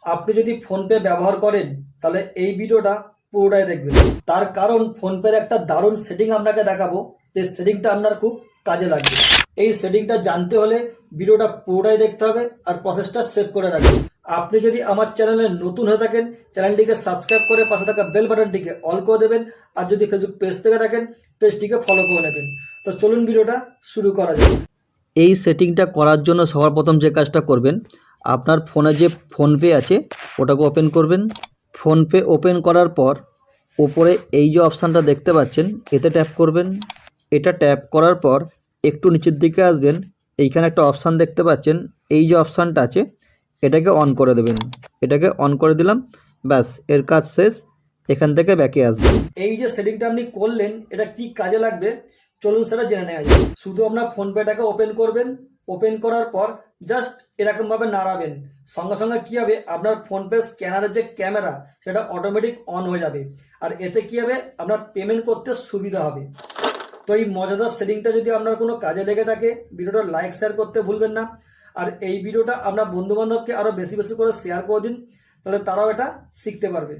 আপনি যদি ফোনপে ব্যবহার করেন তাহলে এই ভিডিওটা পুরোটাই দেখবেন। তার কারণ ফোনপের একটা দারুণ সেটিং আপনাকে দেখাবো, যে সেটিংটা আপনার খুব কাজে লাগবে। এই সেটিংটা জানতে হলে ভিডিওটা পুরোটাই দেখতে হবে আর প্রসেসটা সেভ করে রাখবেন। আপনি যদি আমার চ্যানেলে নতুন হয়ে থাকেন, চ্যানেলটিকে সাবস্ক্রাইব করে পাশে থাকা বেল বাটনটিকে অল করে দেবেন। আর যদি ফেসবুক পেজ থেকে থাকেন, পেজটিকে ফলো করে নেবেন। তো চলুন ভিডিওটা শুরু করা যাক। এই সেটিংটা করার জন্য সবার প্রথম যে কাজটা করবেন, আপনার ফোনে যে ফোনপে আছে ওটাকে ওপেন করবেন। ফোনপে ওপেন করার পর ওপরে এই যে অপশানটা দেখতে পাচ্ছেন এতে ট্যাপ করবেন। এটা ট্যাপ করার পর একটু নিচের দিকে আসবেন, এইখানে একটা অপশান দেখতে পাচ্ছেন, এই যে অপশানটা আছে এটাকে অন করে দেবেন। এটাকে অন করে দিলাম, ব্যাস এর কাজ শেষ। এখান থেকে ব্যাকে আসবেন। এই যে সেটিংটা আপনি করলেন এটা কি কাজে লাগবে চলুন সেটা জেনে নেওয়া যাক। শুধু আপনার ফোনপেটাকে ওপেন করবেন, ওপেন করার পর জাস্ট এরকমভাবে নাড়াবেন, সঙ্গে সঙ্গে কী হবে আপনার ফোনপে স্ক্যানারের যে ক্যামেরা সেটা অটোমেটিক অন হয়ে যাবে। আর এতে কী হবে আপনার পেমেন্ট করতে সুবিধা হবে। তো এই মজাদার সেটিংটা যদি আপনার কোনো কাজে লেগে থাকে ভিডিওটা লাইক শেয়ার করতে ভুলবেন না। আর এই ভিডিওটা আপনার বন্ধুবান্ধবকে আরও বেশি বেশি করে শেয়ার করে দিন, তাহলে তারাও এটা শিখতে পারবে।